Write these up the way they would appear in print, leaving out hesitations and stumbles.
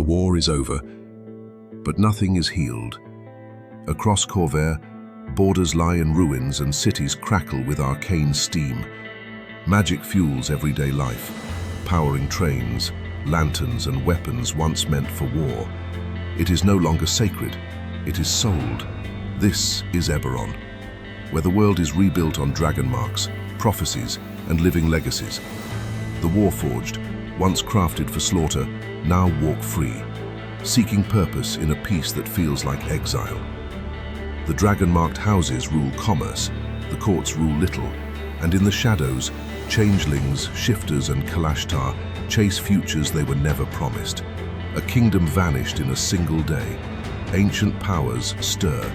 war is over, but nothing is healed. Across Khorvaire, borders lie in ruins and cities crackle with arcane steam. Magic fuels everyday life, powering trains, lanterns and weapons once meant for war. It is no longer sacred, it is sold. This is Eberron, where the world is rebuilt on dragon marks, prophecies and living legacies. The Warforged, once crafted for slaughter, now walk free, seeking purpose in a peace that feels like exile. The dragon-marked houses rule commerce, the courts rule little, and in the shadows, Changelings, Shifters and Kalashtar chase futures they were never promised. A kingdom vanished in a single day. Ancient powers stir,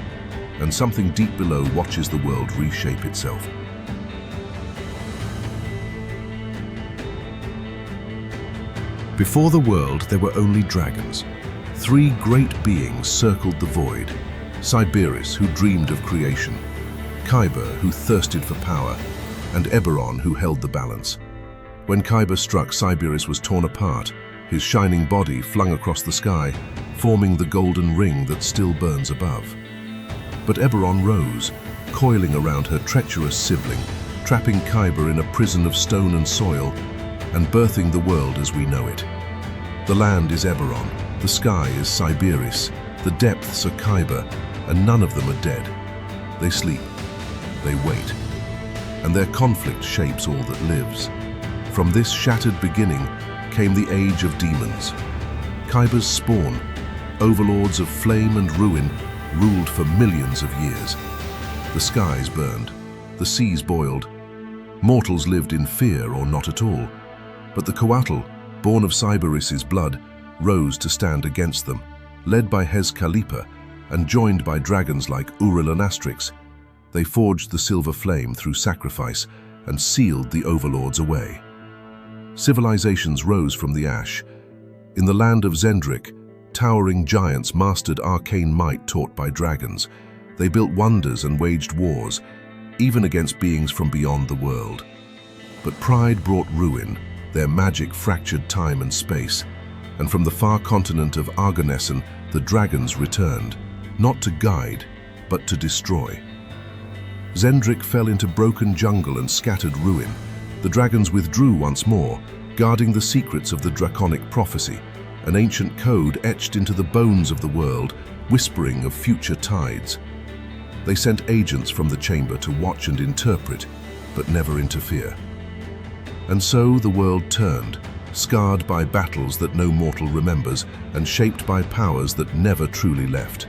and something deep below watches the world reshape itself. Before the world, there were only dragons. Three great beings circled the void. Sybaris, who dreamed of creation, Khyber, who thirsted for power, and Eberron, who held the balance. When Khyber struck, Sybaris was torn apart, his shining body flung across the sky, forming the golden ring that still burns above. But Eberron rose, coiling around her treacherous sibling, trapping Khyber in a prison of stone and soil, and birthing the world as we know it. The land is Eberron, the sky is Sybaris, the depths are Khyber, and none of them are dead. They sleep, they wait, and their conflict shapes all that lives. From this shattered beginning came the age of demons. Khyber's spawn, overlords of flame and ruin, ruled for millions of years. The skies burned, the seas boiled. Mortals lived in fear or not at all. But the Coatl, born of Sybaris' blood, rose to stand against them. Led by Khalipa and joined by dragons like Uril and Astrix, they forged the silver flame through sacrifice and sealed the overlords away. Civilizations rose from the ash. In the land of Xen'drik, towering giants mastered arcane might taught by dragons. They built wonders and waged wars, even against beings from beyond the world. But pride brought ruin, their magic fractured time and space, and from the far continent of Argonnessen, the dragons returned, not to guide, but to destroy. Xen'drik fell into broken jungle and scattered ruin. The dragons withdrew once more, guarding the secrets of the draconic prophecy, an ancient code etched into the bones of the world, whispering of future tides. They sent agents from the chamber to watch and interpret, but never interfere. And so the world turned, scarred by battles that no mortal remembers, and shaped by powers that never truly left.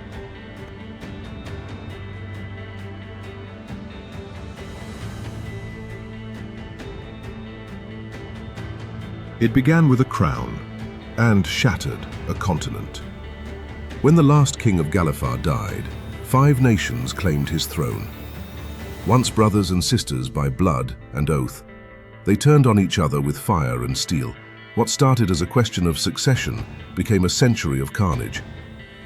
It began with a crown, and shattered a continent. When the last king of Galifar died, 5 nations claimed his throne. Once brothers and sisters by blood and oath, they turned on each other with fire and steel. What started as a question of succession became a century of carnage.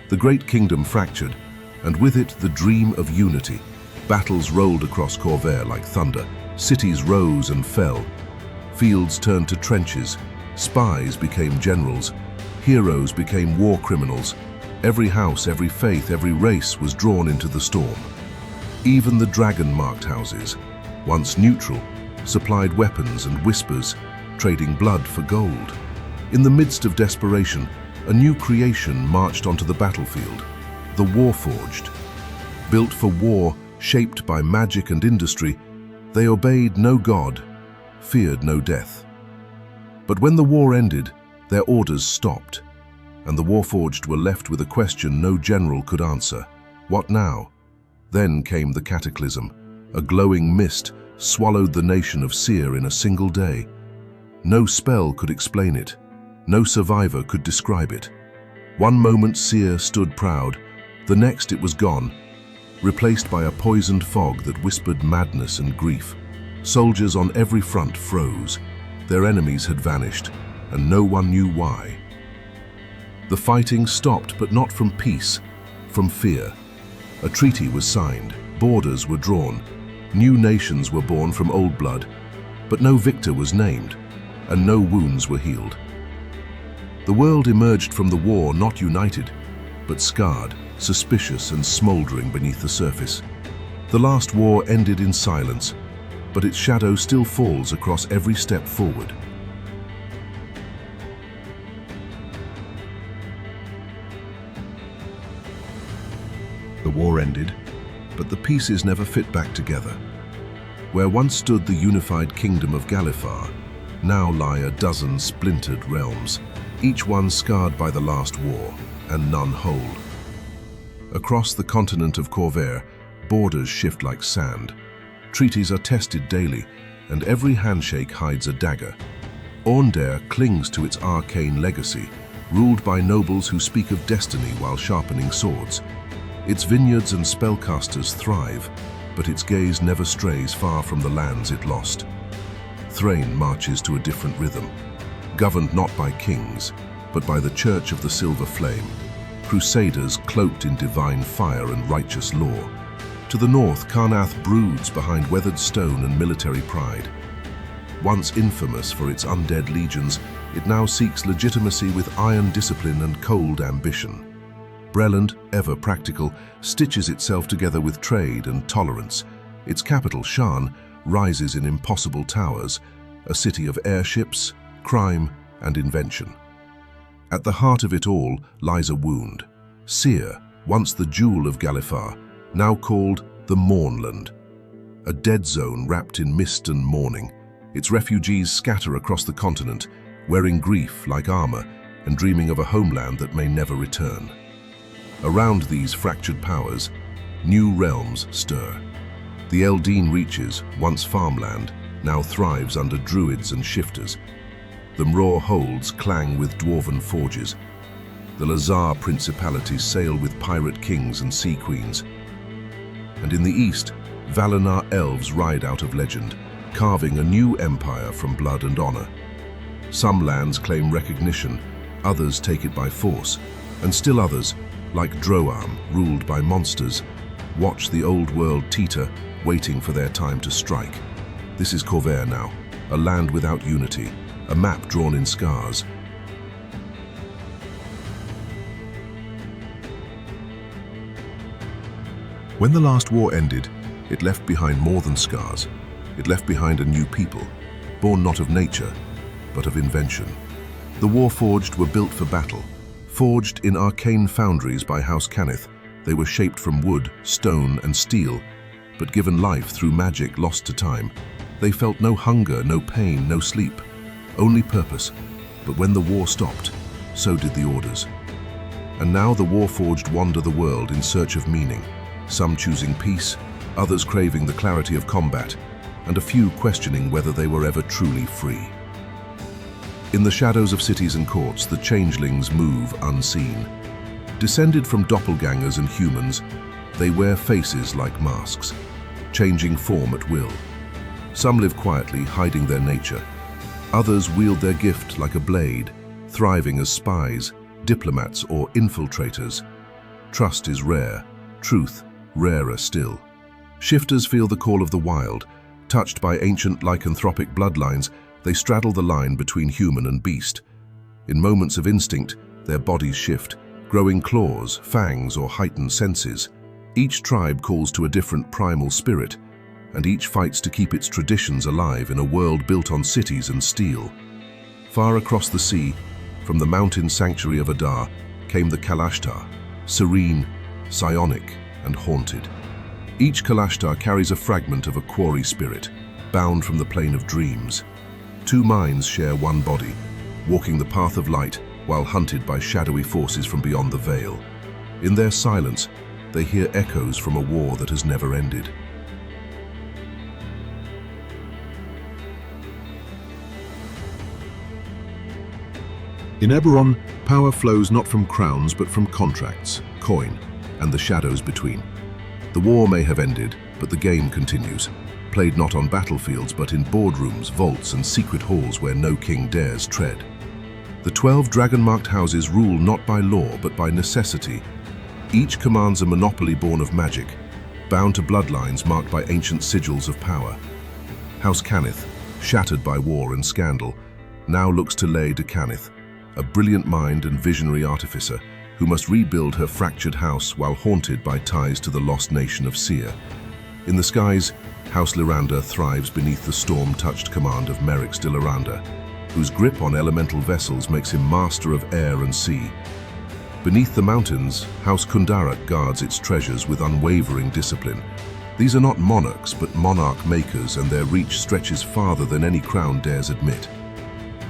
The great kingdom fractured, and with it the dream of unity. Battles rolled across Khorvaire like thunder. Cities rose and fell. Fields turned to trenches. Spies became generals. Heroes became war criminals. Every house, every faith, every race was drawn into the storm. Even the dragon-marked houses, once neutral, supplied weapons and whispers, trading blood for gold. In the midst of desperation, a new creation marched onto the battlefield, the Warforged. Built for war, shaped by magic and industry, they obeyed no god, feared no death. But when the war ended, their orders stopped, and the Warforged were left with a question no general could answer. What now? Then came the cataclysm. A glowing mist swallowed the nation of Seer in a single day. No spell could explain it. No survivor could describe it. One moment Seer stood proud, the next it was gone, replaced by a poisoned fog that whispered madness and grief. Soldiers on every front froze. Their enemies had vanished, and no one knew why. The fighting stopped, but not from peace, from fear. A treaty was signed, borders were drawn, new nations were born from old blood, but no victor was named, and no wounds were healed. The world emerged from the war not united, but scarred, suspicious and smouldering beneath the surface. The last war ended in silence, but its shadow still falls across every step forward. The war ended, but the pieces never fit back together. Where once stood the unified kingdom of Kalashtar, now lie a dozen splintered realms, each one scarred by the last war, and none whole. Across the continent of Khorvaire, borders shift like sand. Treaties are tested daily, and every handshake hides a dagger. Argonnessen clings to its arcane legacy, ruled by nobles who speak of destiny while sharpening swords. Its vineyards and spellcasters thrive, but its gaze never strays far from the lands it lost. Thrain marches to a different rhythm, governed not by kings, but by the Church of the Silver Flame, crusaders cloaked in divine fire and righteous law. To the north, Karnath broods behind weathered stone and military pride. Once infamous for its undead legions, it now seeks legitimacy with iron discipline and cold ambition. Breland, ever practical, stitches itself together with trade and tolerance. Its capital, Shan, rises in impossible towers, a city of airships, crime, and invention. At the heart of it all lies a wound. Seer, once the jewel of Kalashtar, now called the Mournland, a dead zone wrapped in mist and mourning. Its refugees scatter across the continent, wearing grief like armor and dreaming of a homeland that may never return. Around these fractured powers, new realms stir. The Eldeen reaches, once farmland, now thrives under druids and shifters. The Mror holds clang with dwarven forges. The Lazar principalities sail with pirate kings and sea queens. And in the east, Valenar elves ride out of legend, carving a new empire from blood and honor. Some lands claim recognition, others take it by force, and still others, like Droam, ruled by monsters, watch the old world teeter, waiting for their time to strike. This is Khorvaire now, a land without unity, a map drawn in scars. When the last war ended, it left behind more than scars. It left behind a new people, born not of nature, but of invention. The Warforged were built for battle. Forged in arcane foundries by House Cannith, they were shaped from wood, stone, and steel, but given life through magic lost to time. They felt no hunger, no pain, no sleep, only purpose. But when the war stopped, so did the orders. And now the Warforged wander the world in search of meaning, some choosing peace, others craving the clarity of combat, and a few questioning whether they were ever truly free. In the shadows of cities and courts, the Changelings move unseen. Descended from doppelgangers and humans, they wear faces like masks, changing form at will. Some live quietly, hiding their nature. Others wield their gift like a blade, thriving as spies, diplomats, or infiltrators. Trust is rare, truth rarer still. Shifters feel the call of the wild. Touched by ancient lycanthropic bloodlines, they straddle the line between human and beast. In moments of instinct, their bodies shift, growing claws, fangs, or heightened senses. Each tribe calls to a different primal spirit, and each fights to keep its traditions alive in a world built on cities and steel. Far across the sea, from the mountain sanctuary of Adar, came the Kalashtar, serene, psionic, and haunted. Each Kalashtar carries a fragment of a quarry spirit, bound from the plane of dreams. Two minds share one body, walking the path of light while hunted by shadowy forces from beyond the veil. In their silence, they hear echoes from a war that has never ended. In Eberron, power flows not from crowns but from contracts, coin, and the shadows between. The war may have ended, but the game continues, played not on battlefields but in boardrooms, vaults, and secret halls where no king dares tread. The 12 dragon-marked houses rule not by law but by necessity. Each commands a monopoly born of magic, bound to bloodlines marked by ancient sigils of power. House Cannith, shattered by war and scandal, now looks to lay de Cannith, a brilliant mind and visionary artificer who must rebuild her fractured house while haunted by ties to the lost nation of Seer. In the skies, House Lyranda thrives beneath the storm-touched command of Merix de Lyranda, whose grip on elemental vessels makes him master of air and sea. Beneath the mountains, House Kundarak guards its treasures with unwavering discipline. These are not monarchs, but monarch makers, and their reach stretches farther than any crown dares admit.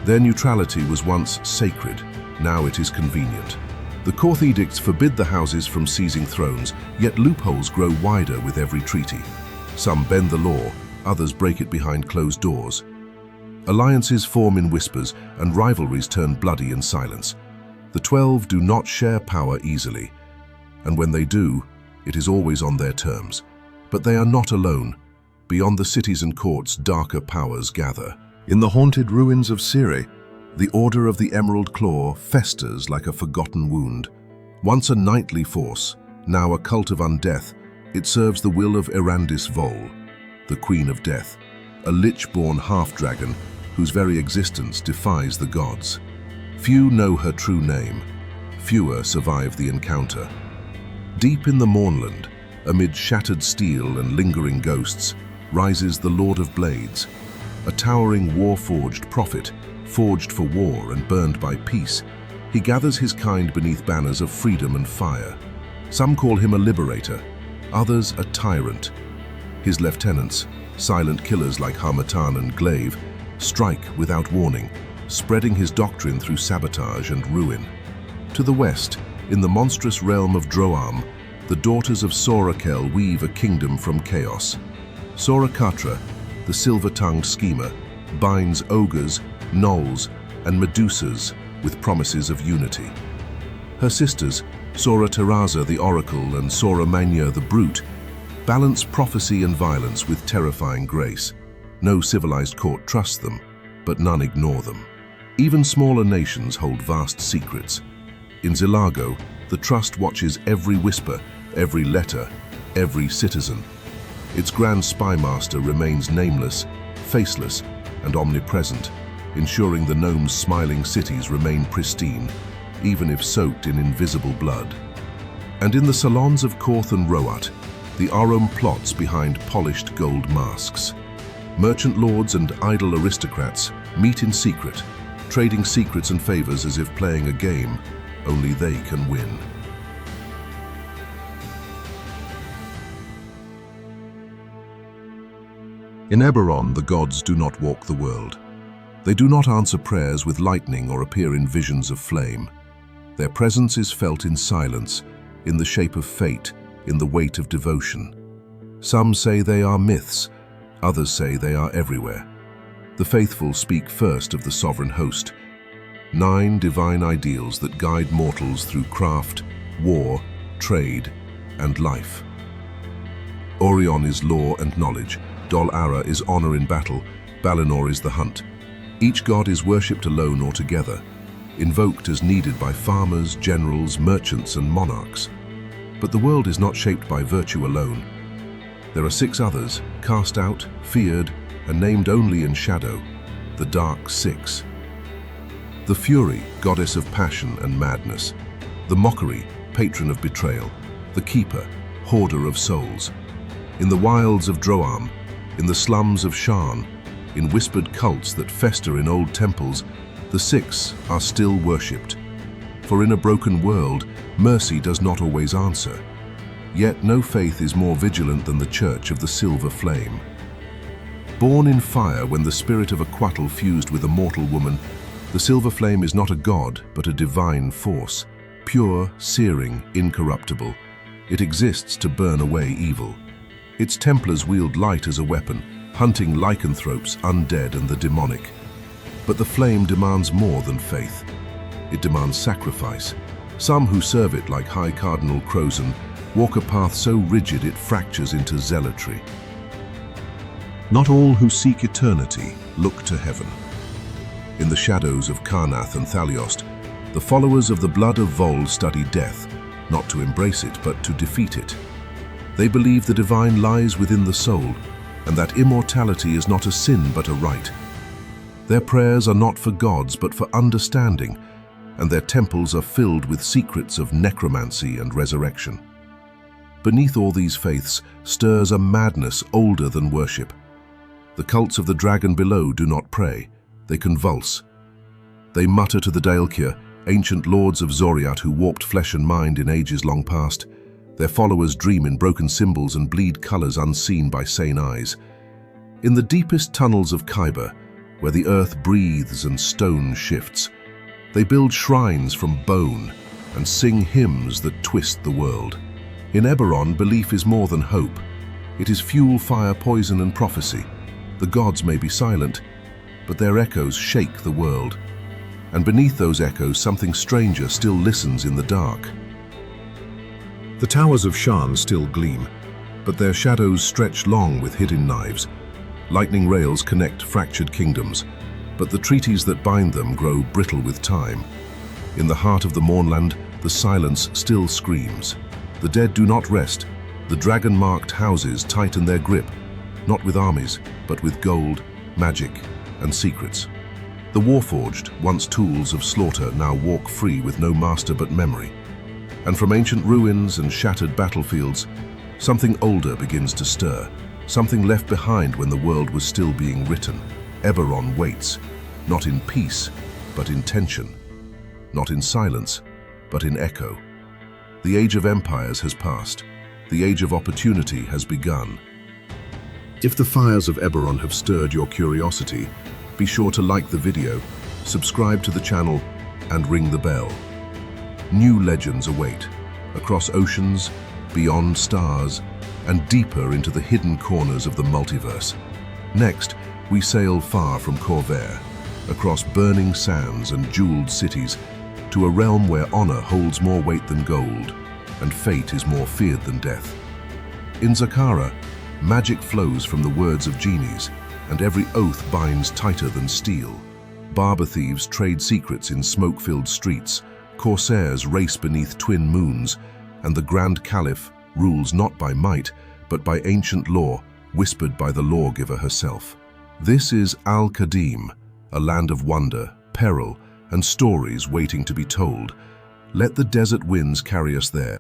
Their neutrality was once sacred, now it is convenient. The Court edicts forbid the houses from seizing thrones, yet loopholes grow wider with every treaty. Some bend the law, others break it behind closed doors. Alliances form in whispers, and rivalries turn bloody in silence. The 12 do not share power easily, and when they do, it is always on their terms. But they are not alone. Beyond the cities and courts, darker powers gather. In the haunted ruins of Seer, the Order of the Emerald Claw festers like a forgotten wound. Once a knightly force, now a cult of undeath, it serves the will of Erandis Vol, the Queen of Death, a lich-born half-dragon whose very existence defies the gods. Few know her true name. Fewer survive the encounter. Deep in the Mournland, amid shattered steel and lingering ghosts, rises the Lord of Blades, a towering Warforged prophet, forged for war and burned by peace. He gathers his kind beneath banners of freedom and fire. Some call him a liberator, others a tyrant. His lieutenants, silent killers like Harmatan and Glaive, strike without warning, spreading his doctrine through sabotage and ruin. To the west, in the monstrous realm of Droam, the daughters of Sorakel weave a kingdom from chaos. Sorakatra, the silver-tongued schemer, binds ogres, gnolls, and medusas with promises of unity. Her sisters, Sora Terraza the Oracle and Sora Manya the Brute, balance prophecy and violence with terrifying grace. No civilized court trusts them, but none ignore them. Even smaller nations hold vast secrets. In Zilago, the Trust watches every whisper, every letter, every citizen. Its grand spymaster remains nameless, faceless, and omnipresent, ensuring the gnomes' smiling cities remain pristine, even if soaked in invisible blood. And in the salons of Korth and Roat, the Arum plots behind polished gold masks. Merchant lords and idle aristocrats meet in secret, trading secrets and favors as if playing a game only they can win. In Eberron, the gods do not walk the world. They do not answer prayers with lightning or appear in visions of flame. Their presence is felt in silence, in the shape of fate, in the weight of devotion. Some say they are myths, others say they are everywhere. The faithful speak first of the sovereign host, 9 divine ideals that guide mortals through craft, war, trade, and life. Orion is law and knowledge, Dol Ara is honor in battle, Balinor is the hunt. Each god is worshipped alone or together, invoked as needed by farmers, generals, merchants, and monarchs. But the world is not shaped by virtue alone. There are 6 others, cast out, feared, and named only in shadow, the Dark Six. The Fury, goddess of passion and madness. The Mockery, patron of betrayal. The Keeper, hoarder of souls. In the wilds of Droam, in the slums of Sharn, in whispered cults that fester in old temples, the 6 are still worshipped. For in a broken world, mercy does not always answer. Yet no faith is more vigilant than the Church of the Silver Flame. Born in fire when the spirit of a Quattle fused with a mortal woman, the Silver Flame is not a god, but a divine force, pure, searing, incorruptible. It exists to burn away evil. Its Templars wield light as a weapon, hunting lycanthropes, undead, and the demonic. But the flame demands more than faith. It demands sacrifice. Some who serve it, like High Cardinal Crozon, walk a path so rigid it fractures into zealotry. Not all who seek eternity look to heaven. In the shadows of Karnath and Thaliost, the followers of the blood of Vol study death, not to embrace it, but to defeat it. They believe the divine lies within the soul, and that immortality is not a sin but a right. Their prayers are not for gods, but for understanding, and their temples are filled with secrets of necromancy and resurrection. Beneath all these faiths stirs a madness older than worship. The cults of the dragon below do not pray, they convulse. They mutter to the daelkyr, ancient lords of Xoriat who warped flesh and mind in ages long past. Their followers dream in broken symbols and bleed colors unseen by sane eyes. In the deepest tunnels of Khyber, where the earth breathes and stone shifts, they build shrines from bone and sing hymns that twist the world. In Eberron, belief is more than hope. It is fuel, fire, poison, and prophecy. The gods may be silent, but their echoes shake the world. And beneath those echoes, something stranger still listens in the dark. The towers of Shan still gleam, but their shadows stretch long with hidden knives. Lightning rails connect fractured kingdoms, but the treaties that bind them grow brittle with time. In the heart of the Mournland, the silence still screams. The dead do not rest. The dragon-marked houses tighten their grip, not with armies, but with gold, magic, and secrets. The Warforged, once tools of slaughter, now walk free with no master but memory. And from ancient ruins and shattered battlefields, something older begins to stir, something left behind when the world was still being written. Eberron waits, not in peace, but in tension. Not in silence, but in echo. The age of empires has passed. The age of opportunity has begun. If the fires of Eberron have stirred your curiosity, be sure to like the video, subscribe to the channel, and ring the bell. New legends await, across oceans, beyond stars, and deeper into the hidden corners of the multiverse. Next, we sail far from Khorvaire, across burning sands and jeweled cities, to a realm where honor holds more weight than gold, and fate is more feared than death. In Zakara, magic flows from the words of genies, and every oath binds tighter than steel. Barber thieves trade secrets in smoke-filled streets, corsairs race beneath twin moons, and the Grand Caliph rules not by might, but by ancient law, whispered by the lawgiver herself. This is Al-Qadim, a land of wonder, peril, and stories waiting to be told. Let the desert winds carry us there.